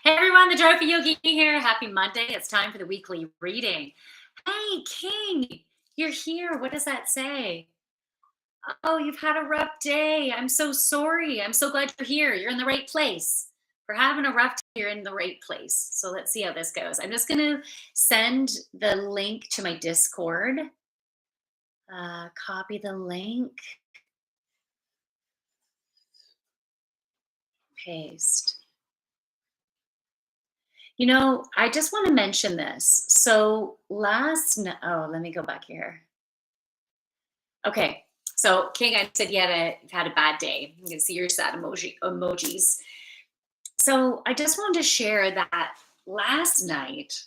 Hey everyone, the Joyful Yogini here. Happy Monday. It's time for the weekly reading. Hey, King, you're here. What does that say? Oh, you've had a rough day. I'm so sorry. I'm so glad you're here. You're in the right place. For having a rough day, you're in the right place. So let's see how this goes. I'm just going to send the link to my Discord. Copy the link, paste. I just want to mention this. So oh, let me go back here. Okay. So King, I said you've had a bad day. You can see your sad emojis. So I just wanted to share that last night,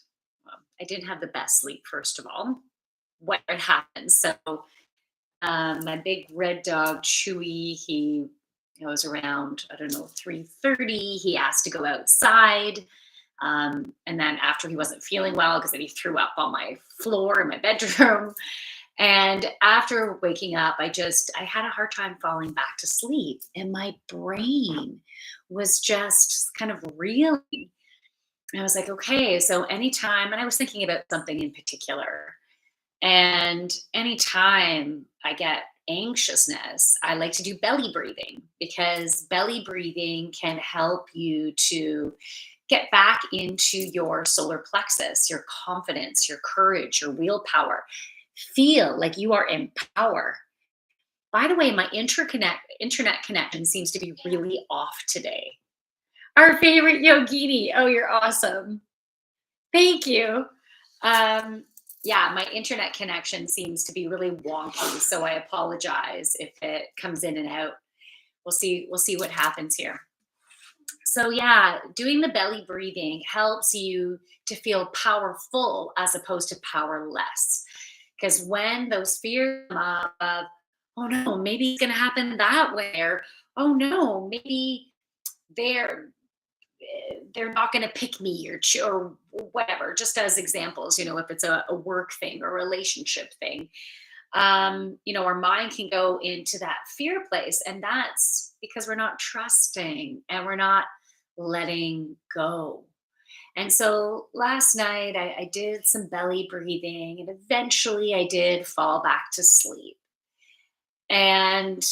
I didn't have the best sleep, first of all. What had happened? So my big red dog, Chewy, he was around, I don't know, 3:30. He asked to go outside. And then after he wasn't feeling well, because then he threw up on my floor in my bedroom. And after waking up, I had a hard time falling back to sleep. And my brain was just kind of reeling. And I was like, okay, so anytime, and I was thinking about something in particular. And anytime I get anxiousness, I like to do belly breathing because belly breathing can help you to get back into your solar plexus, your confidence, your courage, your willpower. Feel like you are in power. By the way, my internet connection seems to be really off today. Our favorite Yogini. Oh, you're awesome. Thank you. Yeah, my internet connection seems to be really wonky, so I apologize if it comes in and out. We'll see what happens here. So yeah, doing the belly breathing helps you to feel powerful as opposed to powerless. Because when those fears come up of, oh no, maybe it's gonna happen that way, or oh no, maybe they're they're not going to pick me or whatever, just as examples, if it's a work thing or relationship thing, our mind can go into that fear place. And that's because we're not trusting and we're not letting go. And so last night I did some belly breathing and eventually I did fall back to sleep. And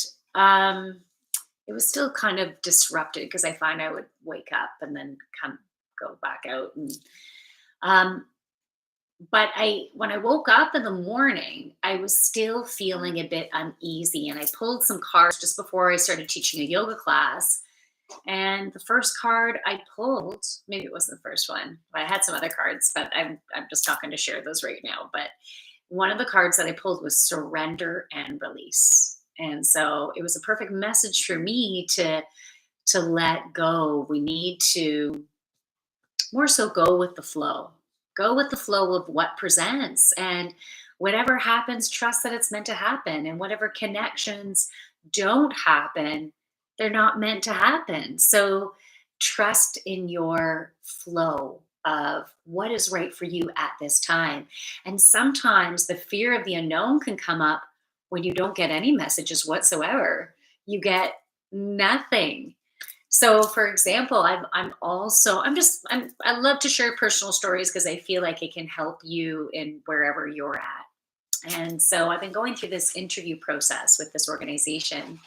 it was still kind of disrupted because I find I would wake up and then kind of go back out. And um, but when I woke up in the morning, I was still feeling a bit uneasy, and I pulled some cards just before I started teaching a yoga class. And the first card I pulled, maybe it wasn't the first one, but I had some other cards, but I'm just talking to share those right now. But one of the cards that I pulled was surrender and release. And so it was a perfect message for me to let go. We need to more so go with the flow. Go with the flow of what presents, and whatever happens, trust that it's meant to happen. And whatever connections don't happen, they're not meant to happen. So trust in your flow of what is right for you at this time. And sometimes the fear of the unknown can come up when you don't get any messages whatsoever. You get nothing. So, for example, I love to share personal stories because I feel like it can help you in wherever you're at. And so I've been going through this interview process with this organization,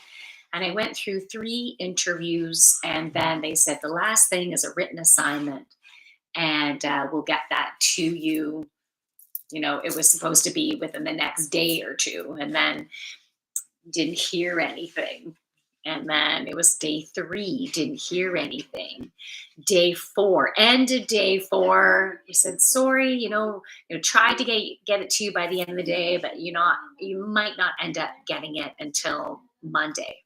and I went through 3 interviews, and then they said the last thing is a written assignment, and we'll get that to you. It was supposed to be within the next day or two, and then didn't hear anything. And then it was day 3, didn't hear anything. Day 4, end of day 4, he said, sorry, tried to get it to you by the end of the day, but you might not end up getting it until Monday.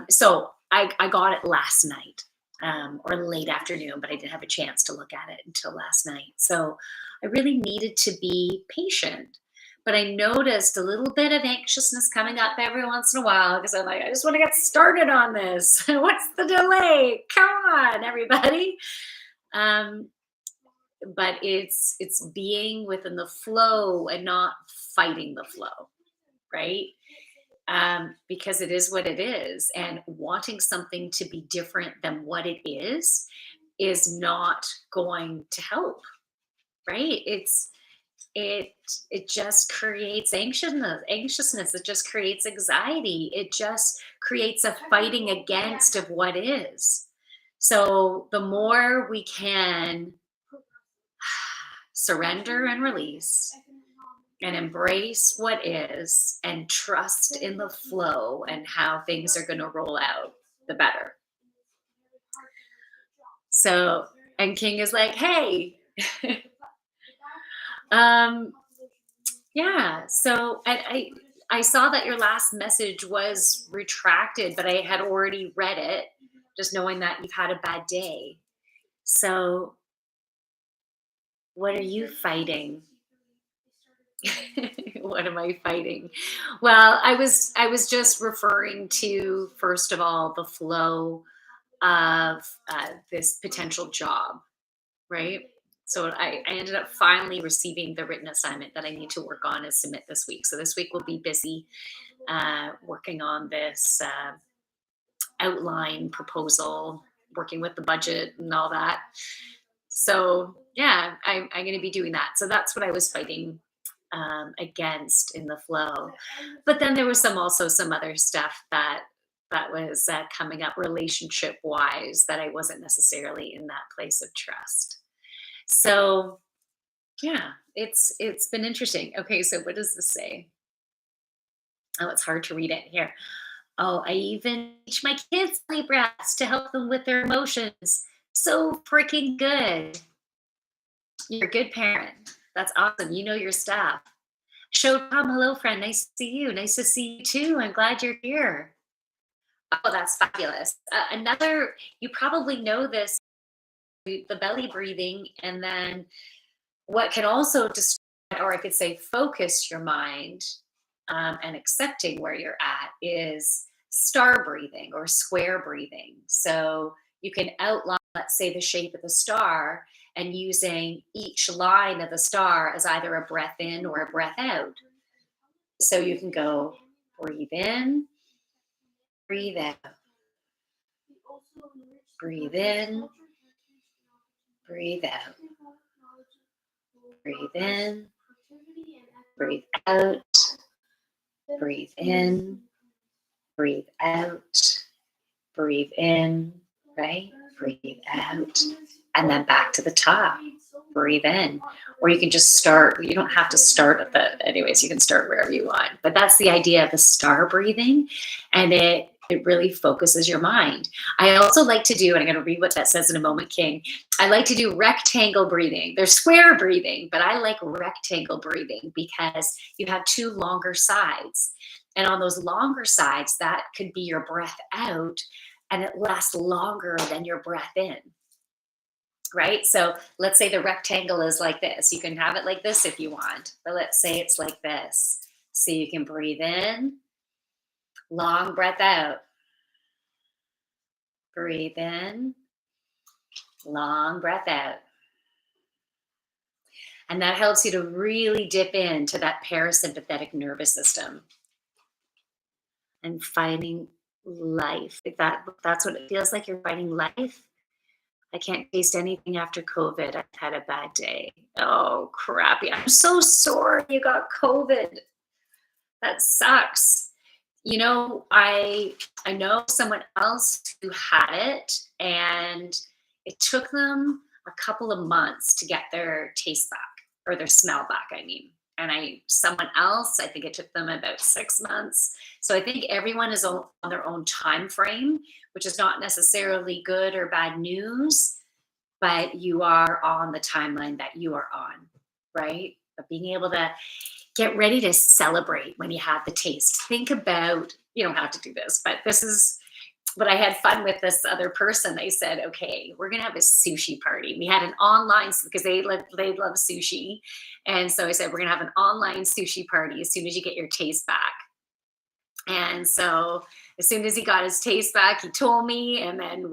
So I got it last night, or late afternoon, but I didn't have a chance to look at it until last night. So I really needed to be patient. But I noticed a little bit of anxiousness coming up every once in a while because I'm like, I just want to get started on this. What's the delay? Come on, everybody. Um, but it's being within the flow and not fighting the flow, right? Because it is what it is, and wanting something to be different than what it is is not going to help, right? It it just creates anxiousness. It just creates anxiety. It just creates a fighting against of what is. So the more we can surrender and release and embrace what is and trust in the flow and how things are going to roll out, the better. So, and King is like, hey, um, yeah. So I saw that your last message was retracted, but I had already read it, just knowing that you've had a bad day. So, what are you fighting? What am I fighting? Well, I was just referring to, first of all, the flow of this potential job, right? So I ended up finally receiving the written assignment that I need to work on and submit this week. So this week will be busy working on this outline proposal, working with the budget and all that. So yeah, I'm going to be doing that. So that's what I was fighting against in the flow. But then there was some other stuff that was coming up relationship wise that I wasn't necessarily in that place of trust. So yeah, it's been interesting. Okay, so what does this say? Oh, it's hard to read it here. Oh, I even teach my kids belly breaths to help them with their emotions. So freaking good. You're a good parent. That's awesome. You know your stuff. Show Tom, hello, friend. Nice to see you. Nice to see you too. I'm glad you're here. Oh, that's fabulous. Another, you probably know this, the belly breathing, and then what can also distract, or I could say focus your mind and accepting where you're at is star breathing or square breathing. So you can outline, let's say, the shape of the star and using each line of the star as either a breath in or a breath out. So you can go breathe in, breathe out, breathe in, breathe out, breathe in, breathe out, breathe in, breathe out, breathe in, right? Breathe out. And then back to the top. Breathe in. Or you can just start, you don't have to start at anyways, you can start wherever you want. But that's the idea of the star breathing. And it really focuses your mind. I also like to do, and I'm going to read what that says in a moment, King. I like to do rectangle breathing. There's square breathing, but I like rectangle breathing because you have two longer sides. And on those longer sides, that could be your breath out and it lasts longer than your breath in, right? So let's say the rectangle is like this. You can have it like this if you want, but let's say it's like this. So you can breathe in, long breath out, breathe in, long breath out. And that helps you to really dip into that parasympathetic nervous system and fighting life. Like that's what it feels like. You're fighting life. I can't taste anything after COVID. I've had a bad day. Oh, crappy. I'm so sorry you got COVID. That sucks. You know, I know someone else who had it and it took them a couple of months to get their taste back or their smell back, I mean. And someone else, I think it took them about 6 months. So I think everyone is on their own time frame, which is not necessarily good or bad news, but you are on the timeline that you are on, right? But being able to get ready to celebrate when you have the taste. Think about, you don't have to do this, but this is, but I had fun with this other person. They said, okay, we're going to have a sushi party. We had an online, because they love sushi. And so I said, we're going to have an online sushi party as soon as you get your taste back. And so as soon as he got his taste back, he told me, and then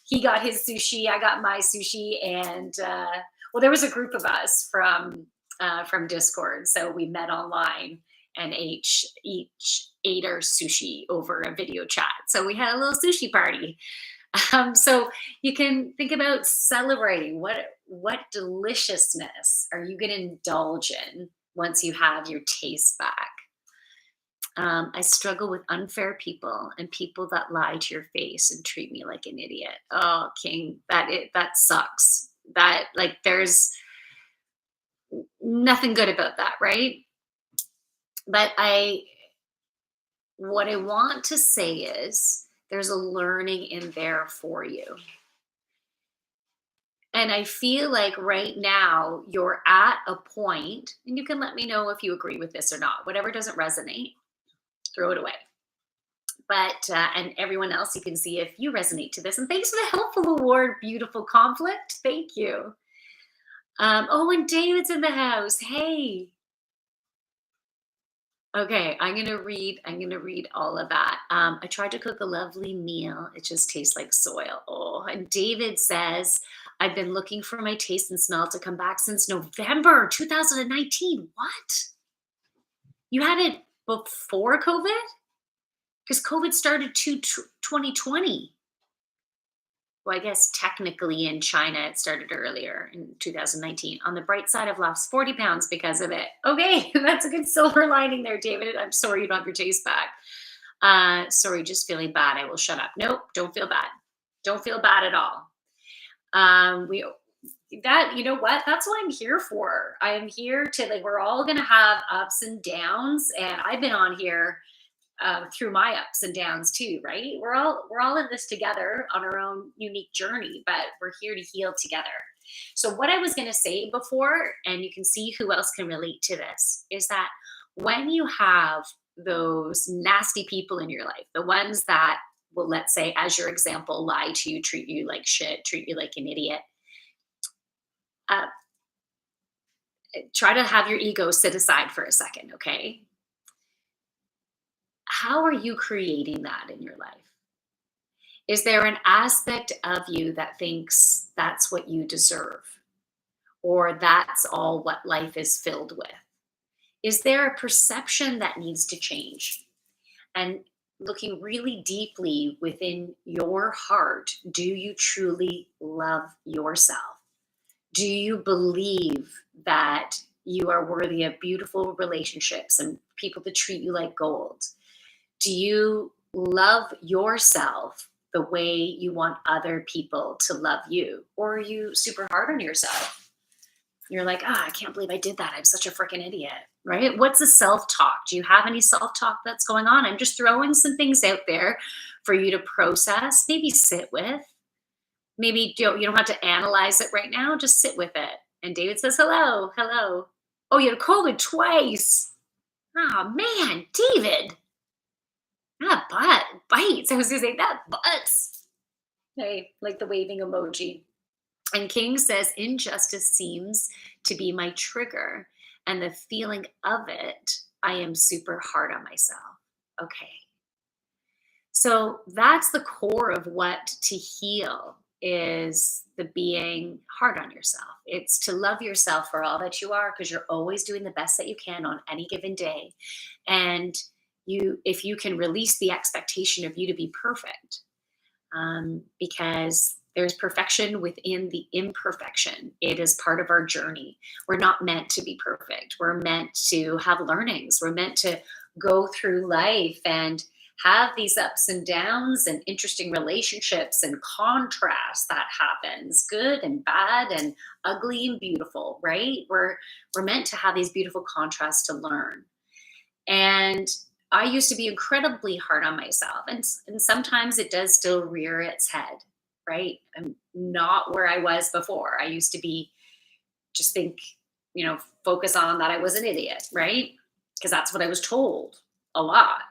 he got his sushi, I got my sushi. And well, there was a group of us from Discord. So we met online and each ate our sushi over a video chat. So we had a little sushi party. So you can think about celebrating what deliciousness are you going to indulge in once you have your taste back. I struggle with unfair people and people that lie to your face and treat me like an idiot. Oh, King, that sucks. That like there's nothing good about that, right? But I what I want to say is there's a learning in there for you. And I feel like right now you're at a point, and you can let me know if you agree with this or not. Whatever doesn't resonate, throw it away. But and everyone else, you can see if you resonate to this. And thanks for the helpful award, beautiful conflict. Thank you. Oh, and David's in the house. Hey. Okay, I'm gonna read all of that. I tried to cook a lovely meal. It just tastes like soil. Oh, and David says, I've been looking for my taste and smell to come back since November 2019. What? You had it before COVID? Because COVID started 2020. Well, I guess technically in China it started earlier in 2019. On the bright side, I've lost 40 pounds because of it. Okay, that's a good silver lining there, David. I'm sorry you don't have your taste back. Sorry, just feeling bad. I will shut up. Nope, don't feel bad. Don't feel bad at all. We that you know what? That's what I'm here for. I am here to like we're all gonna have ups and downs, and I've been on here through my ups and downs too, right? We're all in this together on our own unique journey, but we're here to heal together. So what I was going to say before, and you can see who else can relate to this, is that when you have those nasty people in your life, the ones that will, let's say, as your example, lie to you, treat you like shit, treat you like an idiot, uh, try to have your ego sit aside for a second, okay? How are you creating that in your life? Is there an aspect of you that thinks that's what you deserve or that's all what life is filled with? Is there a perception that needs to change? And looking really deeply within your heart, do you truly love yourself? Do you believe that you are worthy of beautiful relationships and people to treat you like gold? Do you love yourself the way you want other people to love you? Or are you super hard on yourself? You're like, I can't believe I did that. I'm such a freaking idiot, right? What's the self talk? Do you have any self talk that's going on? I'm just throwing some things out there for you to process, maybe sit with. Maybe you don't have to analyze it right now. Just sit with it. And David says, hello, hello. Oh, you had COVID twice. Oh, man, David. Ah, butt bites. I was gonna say that butts. Hey, like the waving emoji. And King says injustice seems to be my trigger, and the feeling of it, I am super hard on myself. Okay. So that's the core of what to heal is the being hard on yourself. It's to love yourself for all that you are because you're always doing the best that you can on any given day. And if you can release the expectation of you to be perfect, because there's perfection within the imperfection. It is part of our journey. We're not meant to be perfect. We're meant to have learnings. We're meant to go through life and have these ups and downs and interesting relationships and contrast that happens, good and bad and ugly and beautiful, right? We're meant to have these beautiful contrasts to learn. And I used to be incredibly hard on myself, and sometimes it does still rear its head, right? I'm not where I was before. I used to be just think, focus on that I was an idiot, right? Because that's what I was told a lot,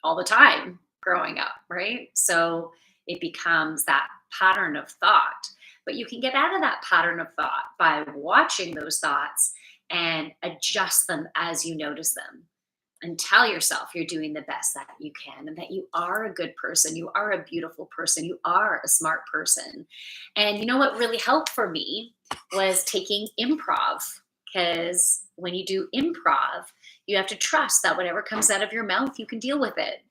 all the time growing up, right? So it becomes that pattern of thought. But you can get out of that pattern of thought by watching those thoughts and adjust them as you notice them and tell yourself you're doing the best that you can and that you are a good person. You are a beautiful person. You are a smart person. And you know what really helped for me was taking improv, because when you do improv, you have to trust that whatever comes out of your mouth, you can deal with it.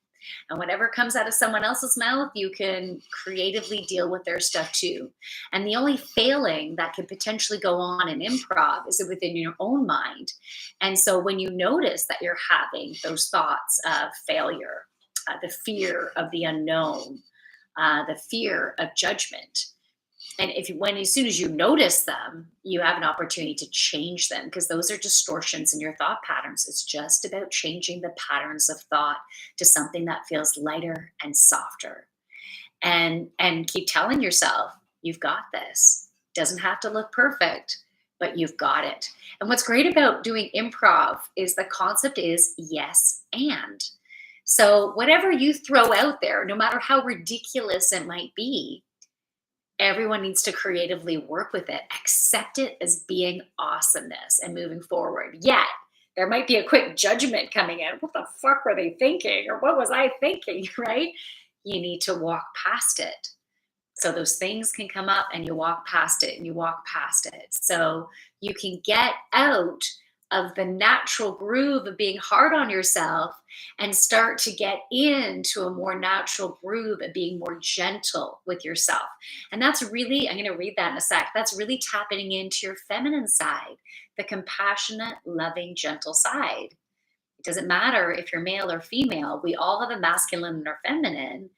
And whatever comes out of someone else's mouth, you can creatively deal with their stuff too. And the only failing that could potentially go on in improv is within your own mind. And so when you notice that you're having those thoughts of failure, the fear of the unknown, the fear of judgment, and if you, when as soon as you notice them, you have an opportunity to change them, because those are distortions in your thought patterns. It's just about changing the patterns of thought to something that feels lighter and softer. And keep telling yourself, you've got this. Doesn't have to look perfect, but you've got it. And what's great about doing improv is the concept is yes and. So whatever you throw out there, no matter how ridiculous it might be, everyone needs to creatively work with it, accept it as being awesomeness and moving forward. Yet, there might be a quick judgment coming in. What the fuck were they thinking? Or what was I thinking? Right? You need to walk past it. So those things can come up and you walk past it and you walk past it. So you can get out of the natural groove of being hard on yourself and start to get into a more natural groove of being more gentle with yourself. And that's really, I'm going to read that in a sec. That's really tapping into your feminine side, the compassionate, loving, gentle side. It doesn't matter if you're male or female, we all have a masculine and a feminine.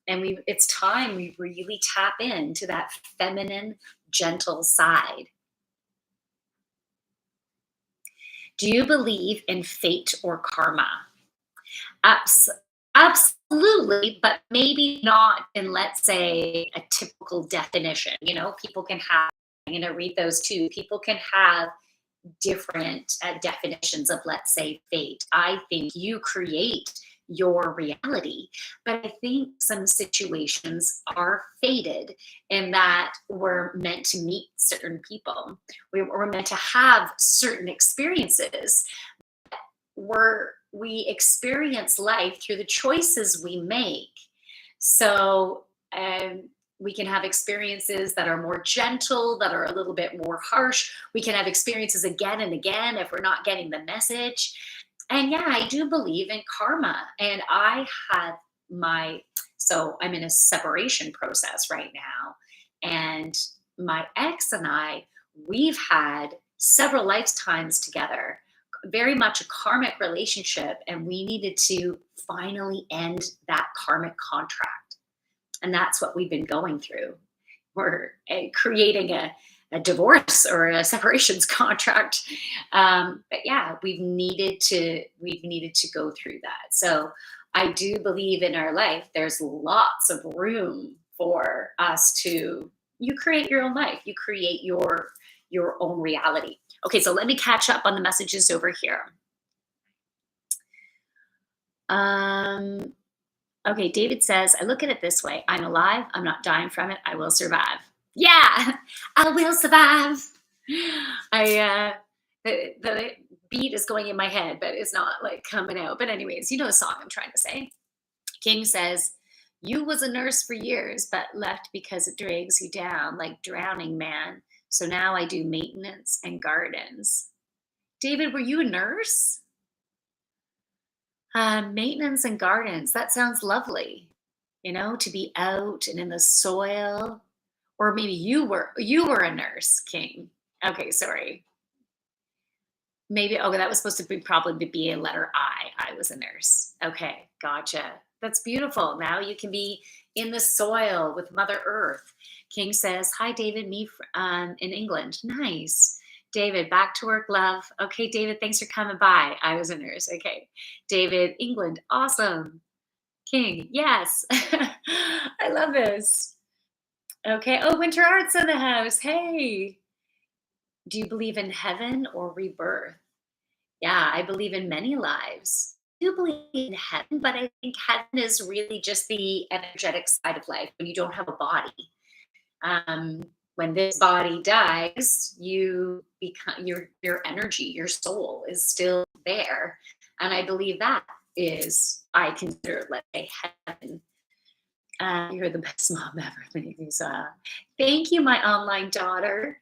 And it's time we really tap into that feminine, gentle side. Do you believe in fate or karma? Abs- Absolutely, but maybe not in, let's say, a typical definition. People can have, I'm going to read those too. People can have different definitions of, let's say, fate. I think you create your reality, but I think some situations are fated in that we're meant to meet certain people. We're meant to have certain experiences. We experience life through the choices we make. So we can have experiences that are more gentle, that are a little bit more harsh. We can have experiences again and again if we're not getting the message. And yeah, I do believe in karma. And I have so I'm in a separation process right now. And my ex and we've had several lifetimes together, very much a karmic relationship. And we needed to finally end that karmic contract. And that's what we've been going through. We're creating a divorce or a separations contract. But yeah, we've needed to go through that. So I do believe in our life, there's lots of room for us to, you create your own life, you create your own reality. Okay, so let me catch up on the messages over here. Okay, David says, I look at it this way. I'm alive. I'm not dying from it. I will survive. Yeah, I will survive. The beat is going in my head, but it's not like coming out. But anyways, you know the song I'm trying to say. King says, you was a nurse for years, but left because it drags you down like drowning man. So now I do maintenance and gardens. David, were you a nurse? Maintenance and gardens. That sounds lovely. To be out and in the soil. Or maybe you were a nurse, King. Okay, sorry. Maybe, okay, that was supposed to be probably be a letter I. I was a nurse. Okay, gotcha. That's beautiful. Now you can be in the soil with Mother Earth. King says, hi, David, me in England. Nice. David, back to work, love. Okay, David, thanks for coming by. I was a nurse. Okay. David, England, awesome. King, yes. I love this. Okay. Oh, Winter Art's in the house. Hey. Do you believe in heaven or rebirth? Yeah, I believe in many lives. I do believe in heaven, but I think heaven is really just the energetic side of life when you don't have a body. Um, when this body dies, you become your energy, your soul is still there. And I believe that is, I consider, let's say, heaven. You're the best mom ever. Thank you, thank you, my online daughter.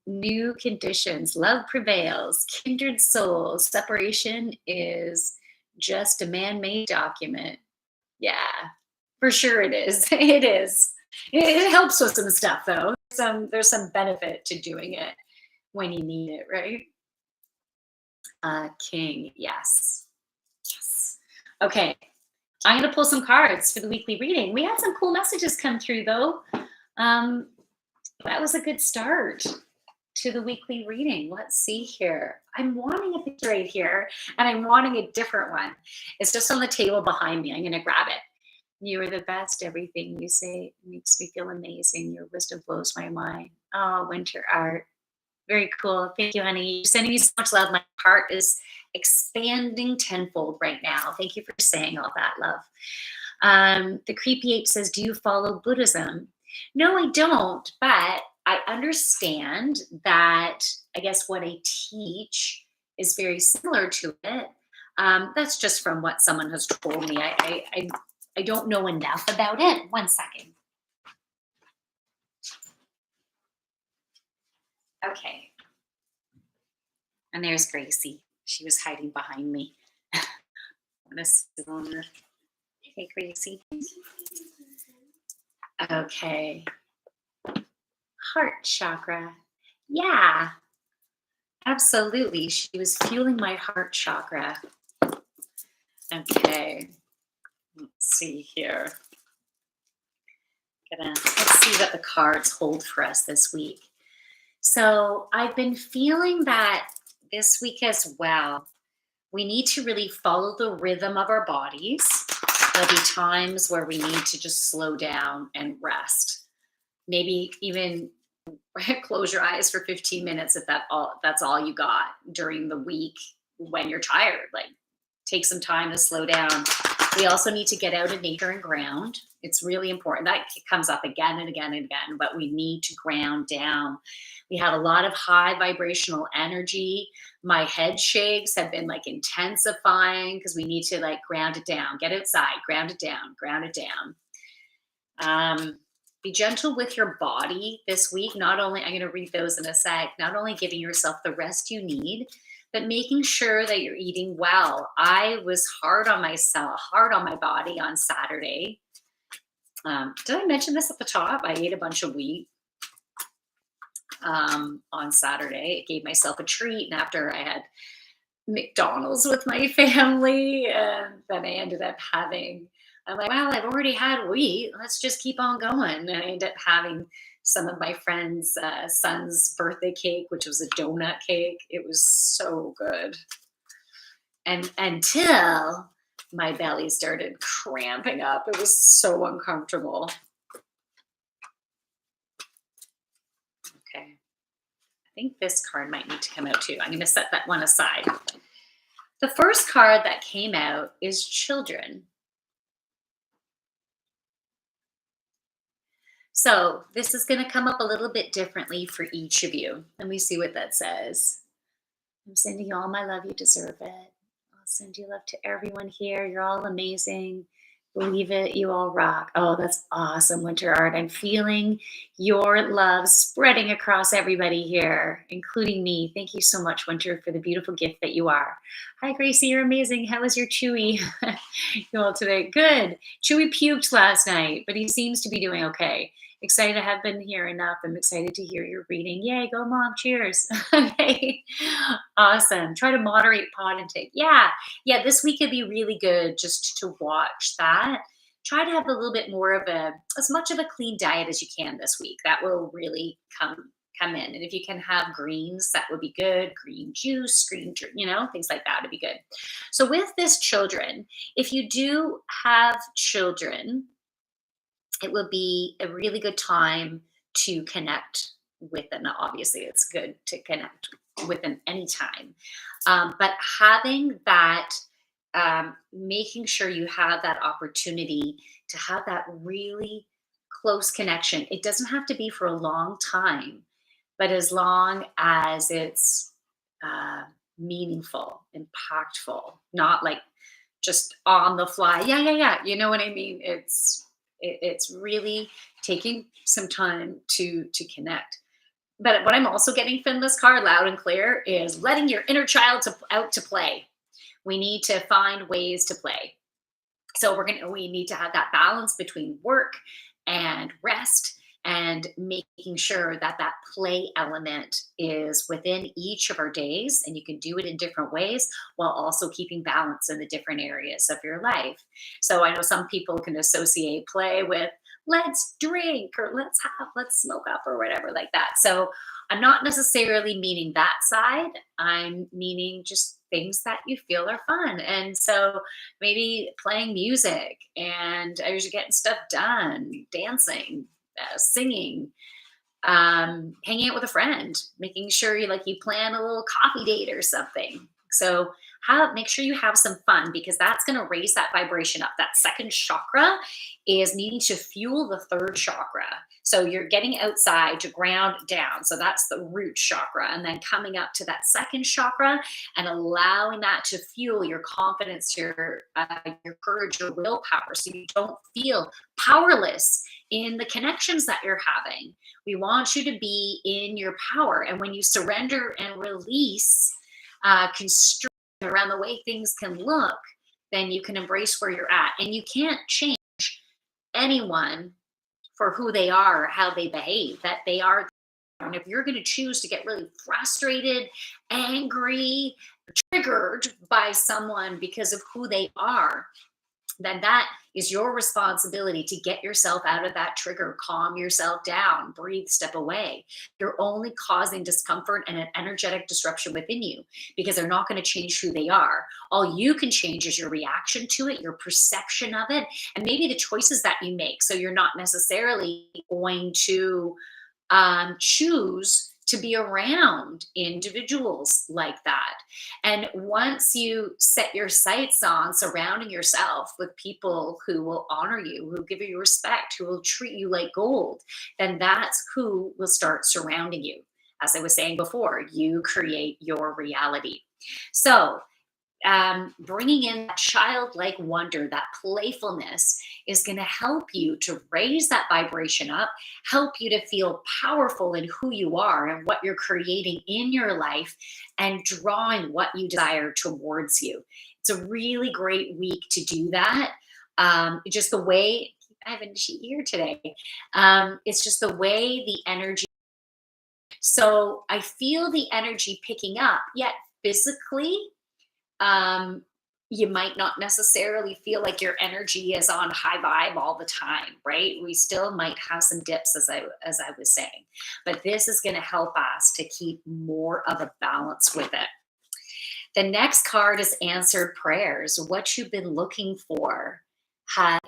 New conditions, love prevails, kindred souls, separation is Just a man-made document. Yeah, for sure it is. It is. It helps with some stuff though. There's some benefit to doing it when you need it, right? King, yes. Yes. Okay, I'm gonna pull some cards for the weekly reading. We had some cool messages come through though. Um, that was a good start to the weekly reading. Let's see here. I'm wanting a picture right here, and I'm wanting a different one. It's just on the table behind me. I'm going to grab it. You are the best. Everything you say makes me feel amazing. Your wisdom blows my mind. Oh, winter art. Very cool. Thank you, honey. You're sending me so much love. My heart is expanding tenfold right now. Thank you for saying all that, love. The creepy ape says, do you follow Buddhism? No, I don't, but I understand that I guess what I teach is very similar to it. That's just from what someone has told me. I don't know enough about it. One second. Okay. And there's Gracie. She was hiding behind me. I'm gonna sit on her. Hey, Gracie. Okay. Heart chakra. Yeah, absolutely. She was fueling my heart chakra. Okay. Let's see here. Let's see what the cards hold for us this week. So I've been feeling that this week as well. We need to really follow the rhythm of our bodies. There'll be times where we need to just slow down and rest. Maybe even close your eyes for 15 minutes if that's all you got during the week when you're tired. Like, take some time to slow down. We also need to get out in nature and ground. It's really important. That comes up again and again and again, but we need to ground down. We have a lot of high vibrational energy. My head shakes have been like intensifying because we need to like ground it down, get outside, ground it down, ground it down. Be gentle with your body this week. Not only, I'm going to read those in a sec, not only giving yourself the rest you need, but making sure that you're eating well. I was hard on myself, hard on my body on Saturday. Did I mention this at the top? I ate a bunch of wheat on Saturday. I gave myself a treat, and after I had McDonald's with my family, and then I ended up having, I'm like, well, I've already had wheat. Let's just keep on going. And I ended up having some of my friend's son's birthday cake, which was a donut cake. It was so good. And until my belly started cramping up, it was so uncomfortable. Okay. I think this card might need to come out too. I'm going to set that one aside. The first card that came out is children. So this is going to come up a little bit differently for each of you. Let me see what that says. I'm sending you all my love. You deserve it. I'll send you love to everyone here. You're all amazing. Believe it. You all rock. Oh, that's awesome, Winter Art. I'm feeling your love spreading across everybody here, including me. Thank you so much, Winter, for the beautiful gift that you are. Hi, Gracie. You're amazing. How was your Chewy? You all today? Good. Chewy puked last night, but he seems to be doing okay. Excited to have been here enough. I'm excited to hear your reading. Yay, go mom. Cheers. Okay. Awesome. Try to moderate pot intake. Yeah. Yeah. This week could be really good just to watch that. Try to have a little bit more of as much of a clean diet as you can this week. That will really come in. And if you can have greens, that would be good. Green juice, things like that would be good. So with this children, if you do have children, it will be a really good time to connect with them. Now, obviously, it's good to connect with them anytime. But having that, making sure you have that opportunity to have that really close connection. It doesn't have to be for a long time, but as long as it's meaningful, impactful, not like just on the fly. Yeah, yeah, yeah. You know what I mean? It's really taking some time to connect. But what I'm also getting from this card loud and clear is letting your inner child out to play. We need to find ways to play. So we need to have that balance between work and rest, and making sure that that play element is within each of our days, and you can do it in different ways while also keeping balance in the different areas of your life. So I know some people can associate play with let's drink or let's smoke up or whatever like that. So I'm not necessarily meaning that side. I'm meaning just things that you feel are fun. And so maybe playing music and you're getting stuff done, dancing, singing, hanging out with a friend, making sure you plan a little coffee date or something. So make sure you have some fun, because that's going to raise that vibration up. That second chakra is needing to fuel the third chakra. So you're getting outside to ground down. So that's the root chakra, and then coming up to that second chakra and allowing that to fuel your confidence, your courage, your willpower, so you don't feel powerless in the connections that you're having. We want you to be in your power. And when you surrender and release constraint around the way things can look, then you can embrace where you're at. And you can't change anyone for who they are, how they behave, that they are. And if you're going to choose to get really frustrated, angry, triggered by someone because of who they are, then that is your responsibility to get yourself out of that trigger, calm yourself down, breathe, step away. You're only causing discomfort and an energetic disruption within you, because they're not going to change who they are. All you can change is your reaction to it, your perception of it, and maybe the choices that you make. So you're not necessarily going to choose to be around individuals like that. And once you set your sights on surrounding yourself with people who will honor you, who give you respect, who will treat you like gold, then that's who will start surrounding you. As I was saying before, you create your reality. So bringing in that childlike wonder, that playfulness, is going to help you to raise that vibration up, help you to feel powerful in who you are and what you're creating in your life, and drawing what you desire towards you. It's a really great week to do that. Just the way I have a sheet here today. It's just the way the energy. So I feel the energy picking up, yet physically um, you might not necessarily feel like your energy is on high vibe all the time, right? We still might have some dips, as I was saying, but this is going to help us to keep more of a balance with it. The next card is answered prayers. What you've been looking for. Ha-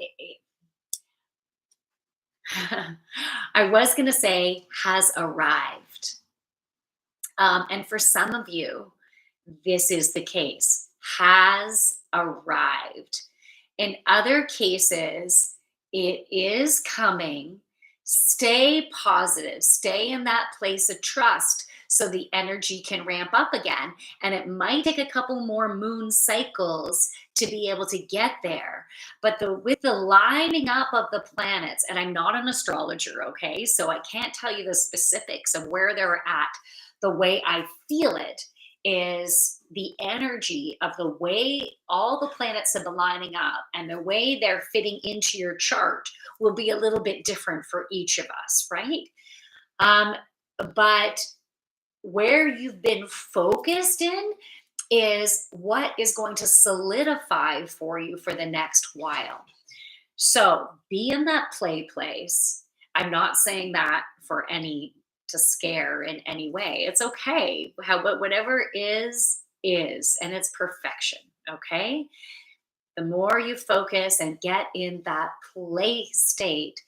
I was going to say has arrived. And for some of you, this is the case, has arrived. In other cases, it is coming. Stay positive, stay in that place of trust so the energy can ramp up again. And it might take a couple more moon cycles to be able to get there. But with the lining up of the planets, and I'm not an astrologer, okay? So I can't tell you the specifics of where they're at. The way I feel it is the energy of the way all the planets have been lining up and the way they're fitting into your chart will be a little bit different for each of us, right? Um, but where you've been focused in is what is going to solidify for you for the next while. So be in that play place. I'm not saying that for any to scare in any way. It's okay. But whatever is, and it's perfection. Okay. The more you focus and get in that play state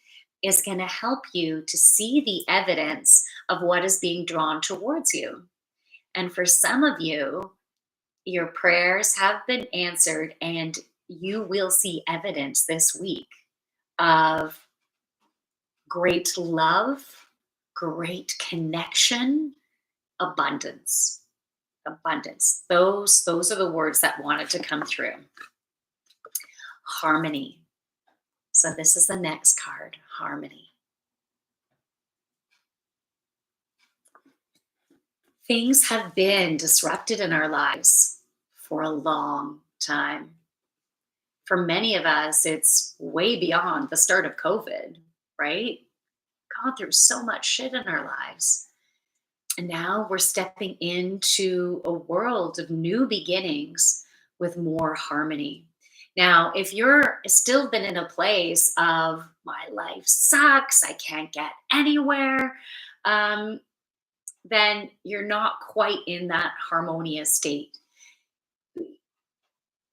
is going to help you to see the evidence of what is being drawn towards you. And for some of you, your prayers have been answered, and you will see evidence this week of great love, great connection, abundance. Abundance. Those are the words that wanted to come through. Harmony. So this is the next card, harmony. Things have been disrupted in our lives for a long time. For many of us, it's way beyond the start of COVID, right? Gone through so much shit in our lives. And now we're stepping into a world of new beginnings with more harmony. Now, if you're still been in a place of my life sucks, I can't get anywhere, um, then you're not quite in that harmonious state.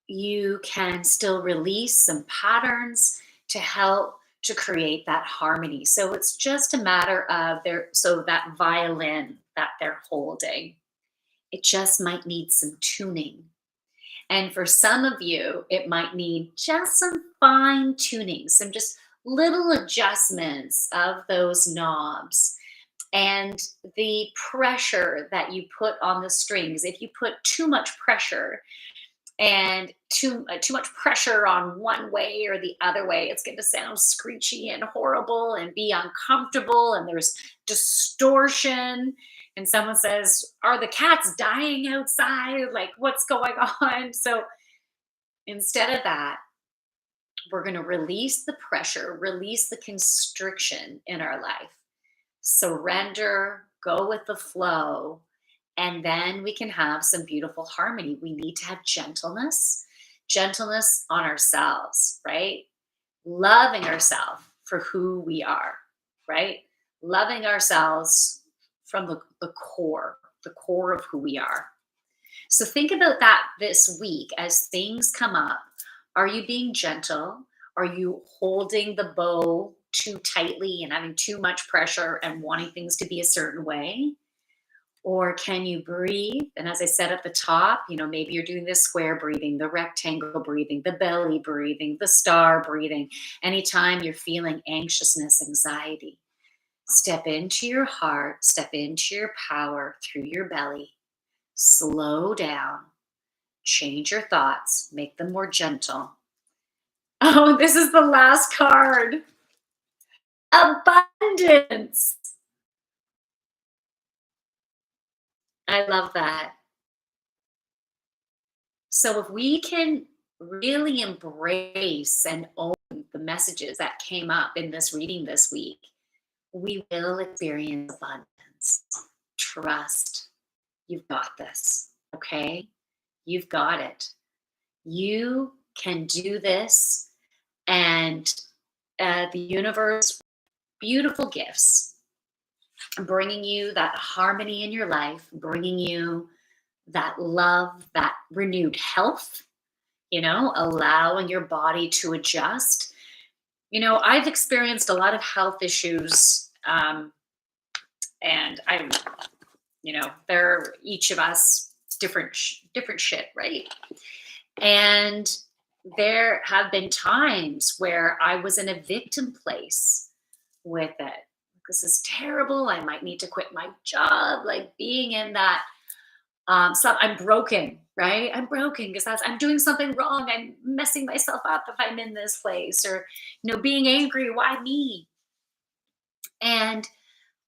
You can still release some patterns to help to create that harmony. So it's just a matter of that violin that they're holding, it just might need some tuning. And for some of you, it might need just some fine tuning, some just little adjustments of those knobs and the pressure that you put on the strings. If you put too much pressure and too much pressure on one way or the other way, it's going to sound screechy and horrible and be uncomfortable, and there's distortion. And someone says, are the cats dying outside, like what's going on? So instead of that, we're going to release the pressure, release the constriction in our life, surrender, go with the flow, and then we can have some beautiful harmony. We need to have gentleness, gentleness on ourselves, right? Loving ourselves for who we are, right? Loving ourselves from the core of who we are. So think about that this week as things come up. Are you being gentle? Are you holding the bow too tightly and having too much pressure and wanting things to be a certain way? Or can you breathe? And as I said at the top, maybe you're doing the square breathing, the rectangle breathing, the belly breathing, the star breathing. Anytime you're feeling anxiousness, anxiety, step into your heart, step into your power through your belly. Slow down, change your thoughts, make them more gentle. Oh, this is the last card. Abundance. I love that. So if we can really embrace and own the messages that came up in this reading this week, we will experience abundance. Trust. You've got this. Okay? You've got it. You can do this. And the universe, beautiful gifts, bringing you that harmony in your life, bringing you that love, that renewed health, allowing your body to adjust. I've experienced a lot of health issues, and they're each of us different shit, right? And there have been times where I was in a victim place with it. This is terrible. I might need to quit my job. Like being in that, I'm broken, right? I'm broken because I'm doing something wrong. I'm messing myself up if I'm in this place, or being angry. Why me? And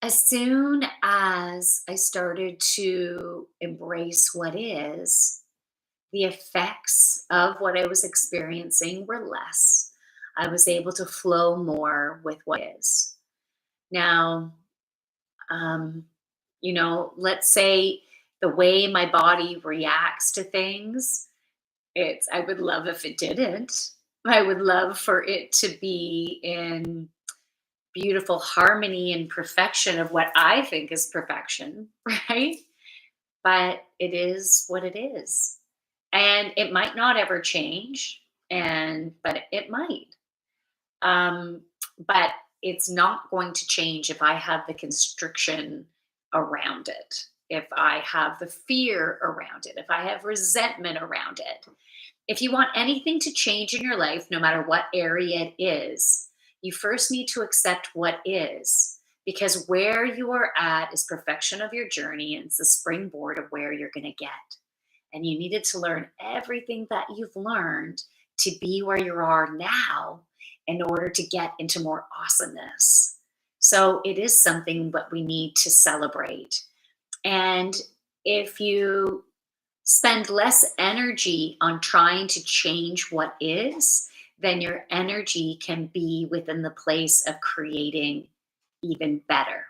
as soon as I started to embrace what is, the effects of what I was experiencing were less. I was able to flow more with what is. Now, let's say the way my body reacts to things, I would love if it didn't. I would love for it to be in beautiful harmony and perfection of what I think is perfection, right? But it is what it is. And it might not ever change, but it might. But it's not going to change if I have the constriction around it, if I have the fear around it, if I have resentment around it. If you want anything to change in your life, no matter what area it is, you first need to accept what is, because where you are at is perfection of your journey, and it's the springboard of where you're going to get. And you needed to learn everything that you've learned to be where you are now in order to get into more awesomeness. So it is something that we need to celebrate. And if you spend less energy on trying to change what is, then your energy can be within the place of creating even better.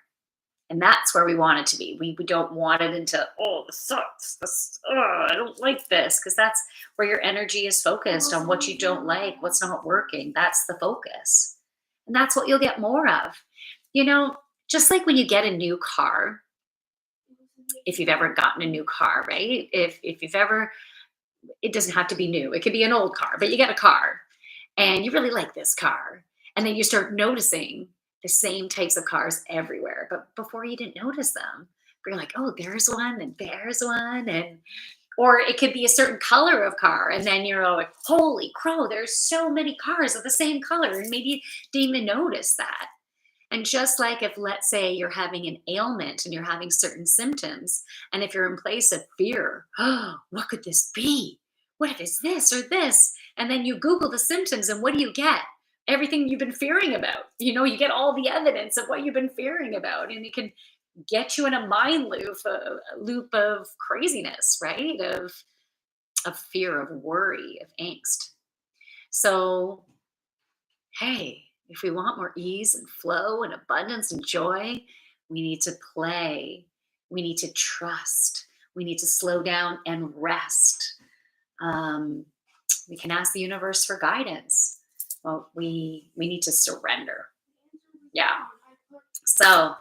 And that's where we want it to be. We don't want it into, oh, this sucks. This, oh, I don't like this. Because that's where your energy is focused on what you don't like, what's not working. That's the focus. And that's what you'll get more of. You know, just like when you get a new car, if you've ever gotten a new car, right? If you've ever, it doesn't have to be new. It could be an old car, but you get a car and you really like this car. And then you start noticing the same types of cars everywhere. But before you didn't notice them, you're like, oh, there's one and there's one. And or it could be a certain color of car. And then you're all like, holy crow, there's so many cars of the same color. And maybe you didn't even notice that. And just like if, let's say, you're having an ailment and you're having certain symptoms, and if you're in place of fear, oh, what could this be? What if it's this or this? And then you Google the symptoms, and what do you get? Everything you've been fearing about. You get all the evidence of what you've been fearing about, and it can get you in a mind loop, a loop of craziness, right? Of fear, of worry, of angst. So hey, if we want more ease and flow and abundance and joy, we need to play. We need to trust. We need to slow down and rest. Um, we can ask the universe for guidance. Well, we need to surrender. Yeah. So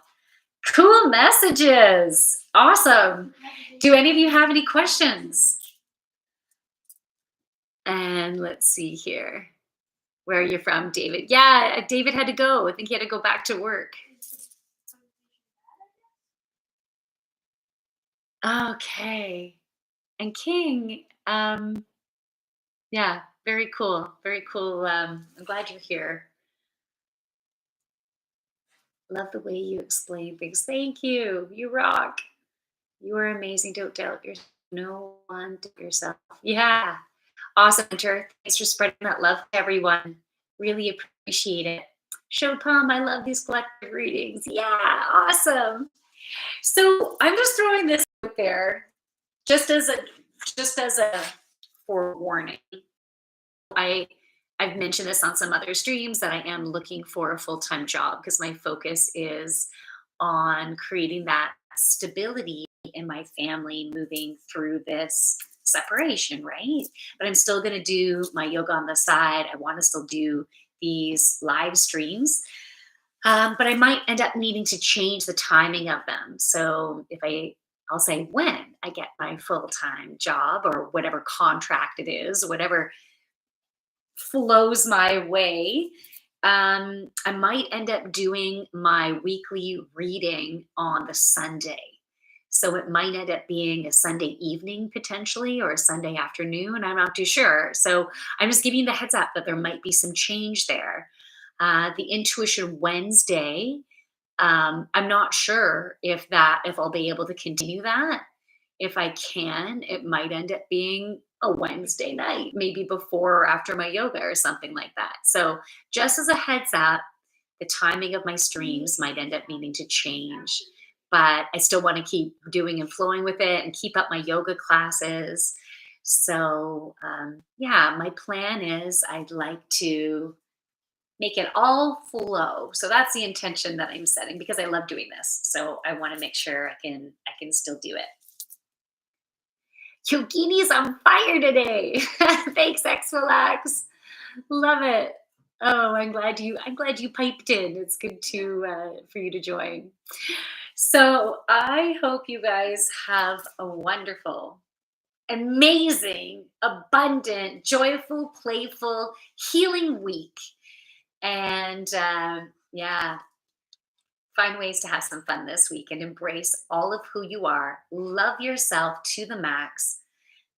cool messages. Awesome. Do any of you have any questions? And let's see here. Where are you from, David? Yeah, David had to go. I think he had to go back to work. Okay. And King, yeah, very cool. Very cool. I'm glad you're here. Love the way you explain things. Thank you. You rock. You are amazing. Don't doubt yourself. No one doubt yourself. Yeah. Awesome, Hunter. Thanks for spreading that love to everyone. Really appreciate it. Show Palm, I love these collective readings. Yeah, awesome. So I'm just throwing this out there just as a forewarning. I I've mentioned this on some other streams that I am looking for a full-time job because my focus is on creating that stability in my family moving through this separation, right? But I'm still going to do my yoga on the side. I want to still do these live streams, but I might end up needing to change the timing of them. So I'll say when I get my full time job or whatever contract it is, whatever flows my way, I might end up doing my weekly reading on the Sunday. So it might end up being a Sunday evening potentially or a Sunday afternoon. I'm not too sure. So I'm just giving you the heads up that there might be some change there. The Intuition Wednesday, I'm not sure if I'll be able to continue that. If I can, it might end up being a Wednesday night, maybe before or after my yoga or something like that. So just as a heads up, the timing of my streams might end up needing to change, but I still want to keep doing and flowing with it and keep up my yoga classes. So yeah, my plan is I'd like to make it all flow. So that's the intention that I'm setting because I love doing this. So I want to make sure I can still do it. Yogini's on fire today. Thanks, X-Relax. Love it. Oh, I'm glad you piped in. It's good to for you to join. So I hope you guys have a wonderful, amazing, abundant, joyful, playful, healing week. And yeah, find ways to have some fun this week and embrace all of who you are. Love yourself to the max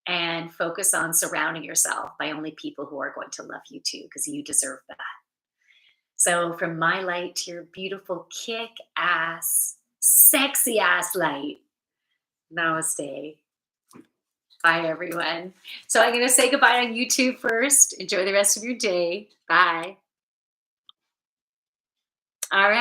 and focus on surrounding yourself by only people who are going to love you too, because you deserve that. So, from my light to your beautiful, kick ass, sexy ass light, namaste. Bye, everyone. So, I'm going to say goodbye on YouTube first. Enjoy the rest of your day. Bye. All right.